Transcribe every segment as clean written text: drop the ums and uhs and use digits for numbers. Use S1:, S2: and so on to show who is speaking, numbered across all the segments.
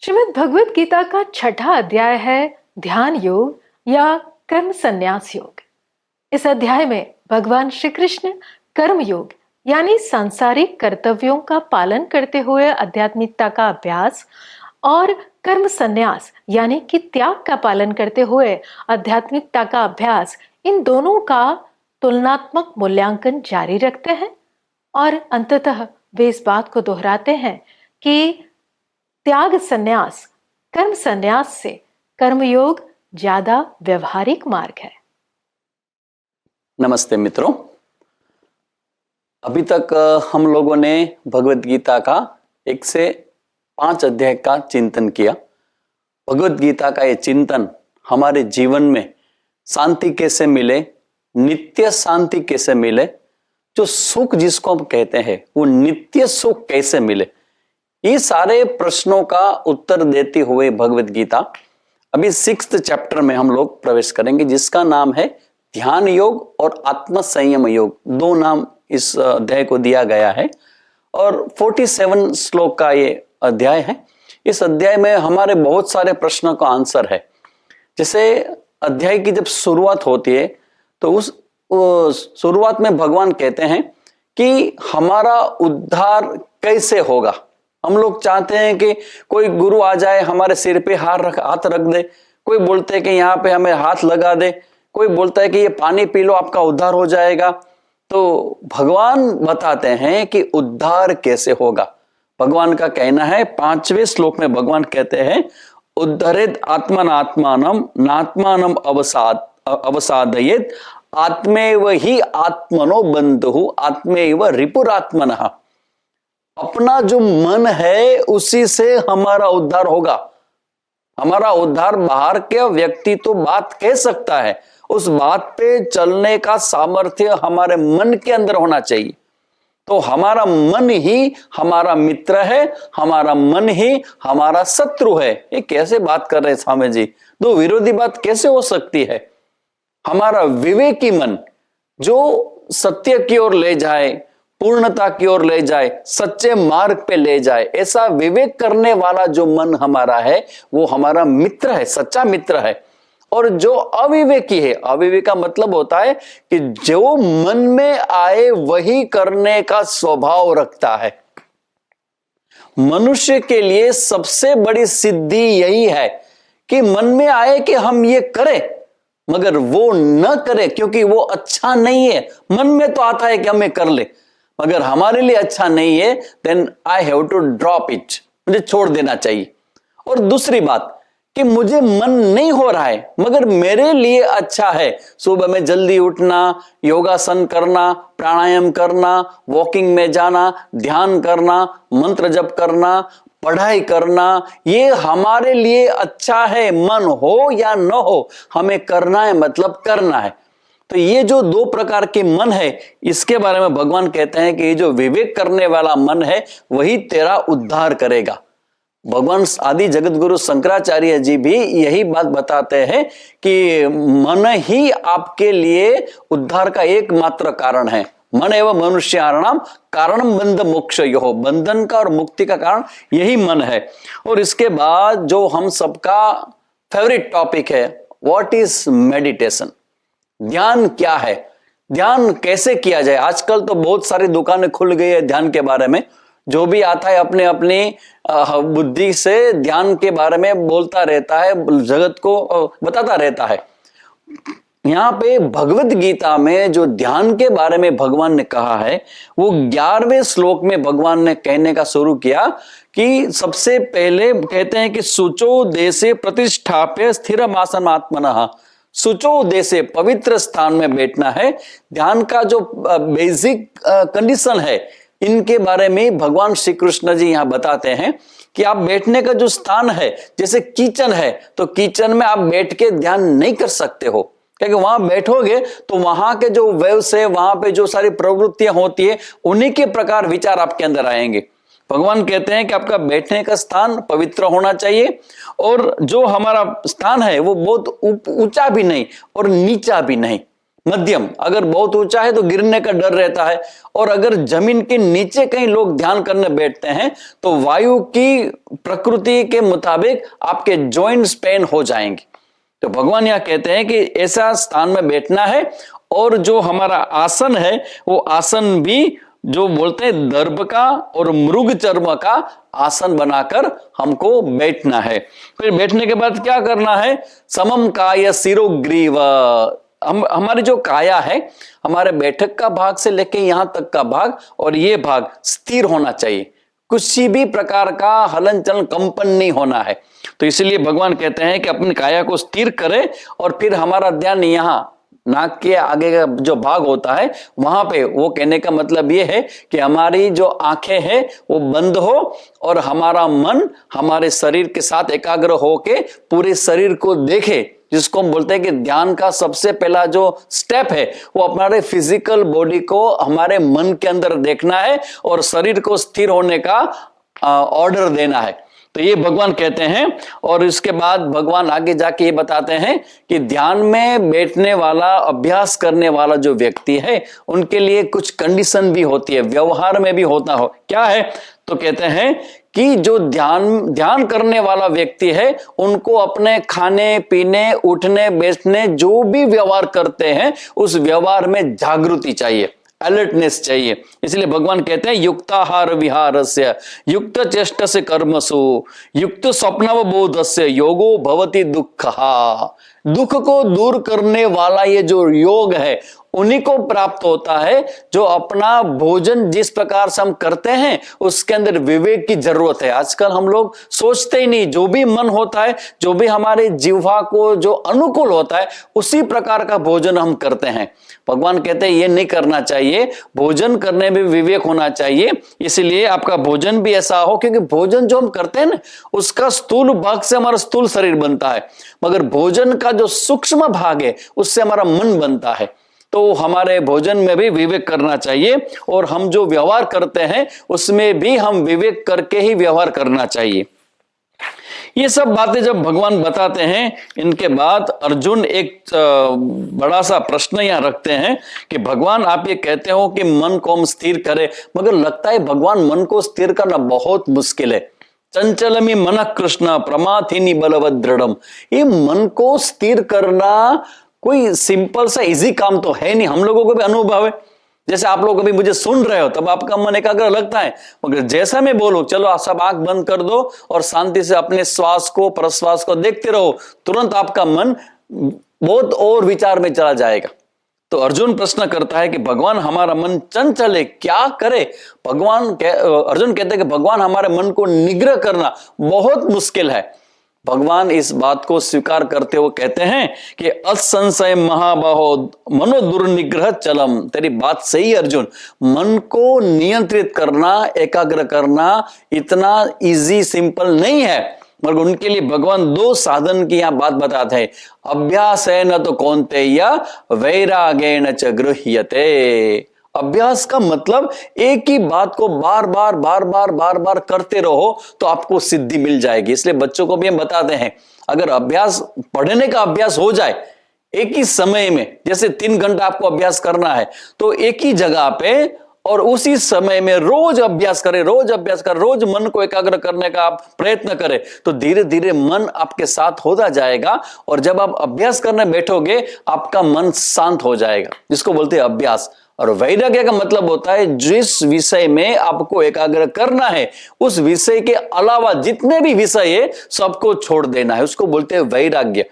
S1: श्रीमद् भगवत गीता का छठा अध्याय है ध्यान योग या कर्म संन्यास योग। इस अध्याय में भगवान श्री कृष्ण कर्म योग यानी सांसारिक कर्तव्यों का पालन करते हुए आध्यात्मिकता का अभ्यास और कर्म संन्यास यानी कि त्याग का पालन करते हुए आध्यात्मिकता का अभ्यास, इन दोनों का तुलनात्मक मूल्यांकन जारी रखते हैं और अंततः वे इस बात को दोहराते हैं कि त्याग संन्यास कर्म संन्यास से कर्मयोग ज्यादा व्यवहारिक मार्ग है।
S2: नमस्ते मित्रों, अभी तक हम लोगों ने भगवत गीता का 1 से 5 अध्याय का चिंतन किया। भगवत गीता का ये चिंतन हमारे जीवन में शांति कैसे मिले, नित्य शांति कैसे मिले, जो सुख जिसको हम कहते हैं वो नित्य सुख कैसे मिले, ये सारे प्रश्नों का उत्तर देते हुए भगवत गीता अभी 6th चैप्टर में हम लोग प्रवेश करेंगे, जिसका नाम है ध्यान योग और आत्म संयम योग। 2 नाम इस अध्याय को दिया गया है और 47 श्लोक का ये अध्याय है। इस अध्याय में हमारे बहुत सारे प्रश्नों का आंसर है। जैसे अध्याय की जब शुरुआत होती है तो उस शुरुआत में भगवान कहते हैं कि हमारा उद्धार कैसे होगा। हम लोग चाहते हैं कि कोई गुरु आ जाए, हमारे सिर पे हाथ रख दे, कोई बोलते हैं कि यहाँ पे हमें हाथ लगा दे, कोई बोलता है कि ये पानी पी लो आपका उद्धार हो जाएगा। तो भगवान बताते हैं कि उद्धार कैसे होगा। भगवान का कहना है 5वें श्लोक में भगवान कहते हैं उद्धरेत आत्मनात्मानम नात्मानम अवसादयेत आत्मेव ही आत्मनो बंधु आत्मेव रिपुरात्मनः। अपना जो मन है उसी से हमारा उद्धार होगा। हमारा उद्धार बाहर के व्यक्ति तो बात कह सकता है, उस बात पे चलने का सामर्थ्य हमारे मन के अंदर होना चाहिए। तो हमारा मन ही हमारा मित्र है, हमारा मन ही हमारा शत्रु है। ये कैसे बात कर रहे हैं स्वामी जी, 2 विरोधी बात कैसे हो सकती है। हमारा विवेकी मन जो सत्य की ओर ले जाए, पूर्णता की ओर ले जाए, सच्चे मार्ग पे ले जाए, ऐसा विवेक करने वाला जो मन हमारा है वो हमारा मित्र है, सच्चा मित्र है। और जो अविवेकी है, अविवेक का मतलब होता है कि जो मन में आए वही करने का स्वभाव रखता है। मनुष्य के लिए सबसे बड़ी सिद्धि यही है कि मन में आए कि हम ये करें मगर वो न करे, क्योंकि वो अच्छा नहीं है। मन में तो आता है कि हमें कर ले, मगर हमारे लिए अच्छा नहीं है, then I have to drop it, मुझे छोड़ देना चाहिए। और दूसरी बात कि मुझे मन नहीं हो रहा है मगर मेरे लिए अच्छा है, सुबह में जल्दी उठना, योगासन करना, प्राणायाम करना, वॉकिंग में जाना, ध्यान करना, मंत्र जप करना, पढ़ाई करना, ये हमारे लिए अच्छा है। मन हो या न हो, हमें करना है, मतलब करना है। तो ये जो 2 प्रकार के मन है, इसके बारे में भगवान कहते हैं कि ये जो विवेक करने वाला मन है वही तेरा उद्धार करेगा। भगवान आदि जगत गुरु शंकराचार्य जी भी यही बात बताते हैं कि मन ही आपके लिए उद्धार का एकमात्र कारण है। मन एवं मनुष्याणाम कारणम बंध मोक्षयोः, बंधन का और मुक्ति का कारण यही मन है। और इसके बाद जो हम सबका फेवरेट टॉपिक है, व्हाट इज मेडिटेशन, ध्यान क्या है, ध्यान कैसे किया जाए। आजकल तो बहुत सारी दुकानें खुल गई है ध्यान के बारे में। जो भी आता है अपने अपनी बुद्धि से ध्यान के बारे में बोलता रहता है, जगत को बताता रहता है। यहाँ पे भगवत गीता में जो ध्यान के बारे में भगवान ने कहा है वो 11वें श्लोक में भगवान ने कहने का शुरू किया कि सबसे पहले कहते हैं कि शुचो देशे प्रतिष्ठाप्य स्थिरमासन आत्मनः। शुचो देशे, पवित्र स्थान में बैठना है। ध्यान का जो बेसिक कंडीशन है, इनके बारे में भगवान श्री कृष्ण जी यहाँ बताते हैं कि आप बैठने का जो स्थान है, जैसे किचन है तो किचन में आप बैठ के ध्यान नहीं कर सकते हो, क्योंकि वहां बैठोगे तो वहां के जो वेव्स है, वहां पे जो सारी प्रवृत्तियां होती है, उन्हीं के प्रकार विचार आपके अंदर आएंगे। भगवान कहते हैं कि आपका बैठने का स्थान पवित्र होना चाहिए और जो हमारा स्थान है वो बहुत ऊंचा भी नहीं और नीचा भी नहीं, मध्यम, अगर बहुत ऊंचा है तो गिरने का डर रहता है, और अगर जमीन के नीचे कहीं लोग ध्यान करने बैठते हैं तो वायु की प्रकृति के मुताबिक आपके जॉइंट्स पेन हो जाएंगे। तो भगवान यह कहते हैं कि ऐसा स्थान में बैठना है, और जो हमारा आसन है वो आसन भी जो बोलते हैं दर्भ का और मृग चर्म का आसन बनाकर हमको बैठना है। फिर बैठने के बाद क्या करना है, समम काय शिरोग्रीव, हमारी जो काया है, हमारे बैठक का भाग से लेके यहां तक का भाग और ये भाग स्थिर होना चाहिए, किसी भी प्रकार का हलन चलन कंपन नहीं होना है। तो इसलिए भगवान कहते हैं कि अपनी काया को स्थिर करें, और फिर हमारा ध्यान यहाँ नाक के आगे का जो भाग होता है वहां पे, वो कहने का मतलब ये है कि हमारी जो आंखें हैं वो बंद हो और हमारा मन हमारे शरीर के साथ एकाग्र होके पूरे शरीर को देखे, जिसको हम बोलते हैं कि ध्यान का सबसे पहला जो स्टेप है वो हमारे फिजिकल बॉडी को हमारे मन के अंदर देखना है और शरीर को स्थिर होने का ऑर्डर देना है। तो ये भगवान कहते हैं। और इसके बाद भगवान आगे जाके ये बताते हैं कि ध्यान में बैठने वाला, अभ्यास करने वाला जो व्यक्ति है उनके लिए कुछ कंडीशन भी होती है, व्यवहार में भी होता हो। क्या है? तो कहते हैं कि जो ध्यान करने वाला व्यक्ति है उनको अपने खाने पीने, उठने बैठने जो भी व्यवहार करते हैं उस व्यवहार में जागृति चाहिए, अलर्टनेस चाहिए। इसलिए भगवान कहते हैं युक्ताहार विहारस्य युक्त चेष्टस्य कर्मसु युक्त स्वप्नवबोधस्य योगो भवति दुःखः। दुख को दूर करने वाला ये जो योग है उन्हीं को प्राप्त होता है जो अपना भोजन जिस प्रकार से हम करते हैं उसके अंदर विवेक की जरूरत है। आजकल हम लोग सोचते ही नहीं, जो भी मन होता है, जो भी हमारे जीवा को जो अनुकूल होता है उसी प्रकार का भोजन हम करते हैं। भगवान कहते हैं ये नहीं करना चाहिए, भोजन करने में विवेक होना चाहिए। इसलिए आपका भोजन भी ऐसा हो, क्योंकि भोजन जो हम करते हैं ना उसका स्थूल भाग से हमारा स्थूल शरीर बनता है, मगर भोजन का जो सूक्ष्म भाग है उससे हमारा मन बनता है। तो हमारे भोजन में भी विवेक करना चाहिए और हम जो व्यवहार करते हैं उसमें भी हम विवेक करके ही व्यवहार करना चाहिए। ये सब बातें जब भगवान बताते हैं, इनके बाद अर्जुन एक बड़ा सा प्रश्न यहाँ रखते हैं कि भगवान आप ये कहते हो कि मन को हम स्थिर करें, मगर लगता है भगवान मन को स्थिर करना बहुत मुश्किल है। चंचलमी मन कृष्ण प्रमाथिनी बलवद दृढ़म। ये मन को स्थिर करना कोई सिंपल सा इजी काम तो है नहीं। हम लोगों को भी अनुभव है, जैसे आप लोग अभी मुझे सुन रहे हो तब आपका मन एकाग्र लगता है, मगर जैसा मैं बोलूं चलो आप सब आंख बंद कर दो और शांति से अपने श्वास को प्रश्वास को देखते रहो, तुरंत आपका मन बहुत और विचार में चला जाएगा। तो अर्जुन प्रश्न करता है कि भगवान हमारा मन चंचल है, क्या करे? अर्जुन कहते हैं कि भगवान हमारे मन को निग्रह करना बहुत मुश्किल है। भगवान इस बात को स्वीकार करते हुए कहते हैं कि असंशय महाबाहो मनो दुर्निग्रह चलम। तेरी बात सही अर्जुन, मन को नियंत्रित करना, एकाग्र करना इतना इजी सिंपल नहीं है, मगर उनके लिए भगवान दो साधन की यहां बात बताते हैं। अभ्यास है न तो कौन्तेय वैरागेण च गृह्यते। अभ्यास का मतलब एक ही बात को बार बार करते रहो तो आपको सिद्धि मिल जाएगी। इसलिए बच्चों को भी हम बताते हैं, अगर अभ्यास, पढ़ने का अभ्यास हो जाए एक ही समय में, जैसे 3 घंटा आपको अभ्यास करना है तो एक ही जगह पे और उसी समय में रोज अभ्यास करें, रोज मन को एकाग्र करने का आप प्रयत्न करें तो धीरे धीरे मन आपके साथ होता जाएगा। और जब आप अभ्यास करने बैठोगे आपका मन शांत हो जाएगा, जिसको बोलते हैं अभ्यास। और वैराग्य का मतलब होता है जिस विषय में आपको एकाग्र करना है उस विषय के अलावा जितने भी विषय है सबको छोड़ देना है, उसको बोलते हैं वैराग्य।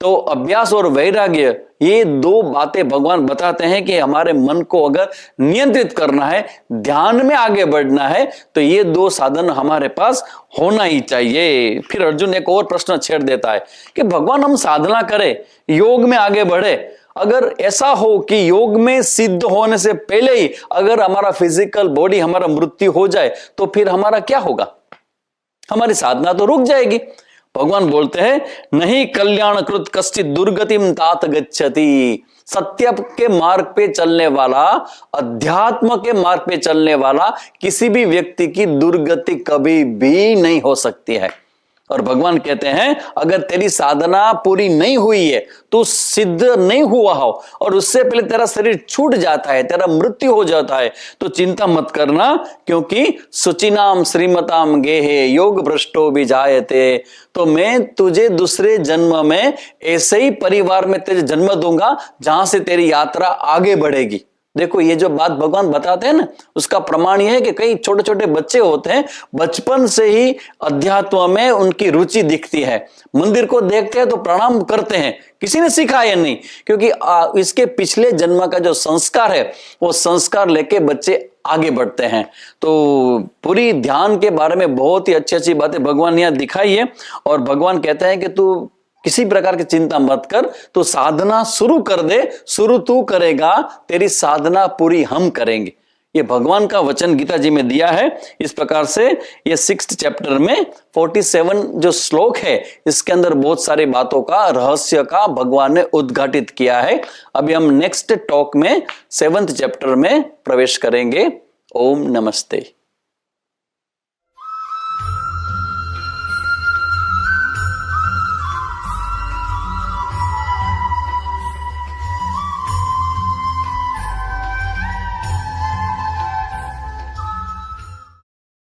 S2: तो अभ्यास और वैराग्य ये दो बातें भगवान बताते हैं कि हमारे मन को अगर नियंत्रित करना है, ध्यान में आगे बढ़ना है तो ये दो साधन हमारे पास होना ही चाहिए। फिर अर्जुन एक और प्रश्न छेड़ देता है कि भगवान हम साधना करें, योग में आगे बढ़े, अगर ऐसा हो कि योग में सिद्ध होने से पहले ही अगर हमारा फिजिकल बॉडी, हमारा मृत्यु हो जाए तो फिर हमारा क्या होगा? हमारी साधना तो रुक जाएगी। भगवान बोलते हैं नहीं कल्याणकृत कश्चित दुर्गतिम तात गच्छति। सत्य के मार्ग पे चलने वाला, अध्यात्म के मार्ग पे चलने वाला किसी भी व्यक्ति की दुर्गति कभी भी नहीं हो सकती है। और भगवान कहते हैं अगर तेरी साधना पूरी नहीं हुई है, तो सिद्ध नहीं हुआ हो और उससे पहले तेरा शरीर छूट जाता है, तेरा मृत्यु हो जाता है, तो चिंता मत करना, क्योंकि सुचिनाम श्रीमताम गेहे योग भ्रष्टो भी जायते। तो मैं तुझे दूसरे जन्म में ऐसे ही परिवार में तेरे जन्म दूंगा जहां से तेरी यात्रा आगे बढ़ेगी। देखो ये जो बात भगवान बताते हैं ना, उसका प्रमाण यह है कि कई छोटे छोटे बच्चे होते हैं, बचपन से ही अध्यात्म में उनकी रुचि दिखती है, मंदिर को देखते हैं तो प्रणाम करते हैं, किसी ने सिखाया नहीं, क्योंकि इसके पिछले जन्म का जो संस्कार है वो संस्कार लेके बच्चे आगे बढ़ते हैं। तो पूरी ध्यान के बारे में बहुत ही अच्छी अच्छी बातें भगवान ने यहाँ दिखाई है और भगवान कहते हैं कि तू किसी प्रकार की चिंता मत कर, तो साधना शुरू कर दे, शुरू तू करेगा, तेरी साधना पूरी हम करेंगे। ये भगवान का वचन गीता जी में दिया है। इस प्रकार से ये 6th चैप्टर में 47 जो श्लोक है, इसके अंदर बहुत सारी बातों का रहस्य का भगवान ने उद्घाटित किया है। अभी हम नेक्स्ट टॉक में 7th चैप्टर में प्रवेश करेंगे। ओम नमस्ते।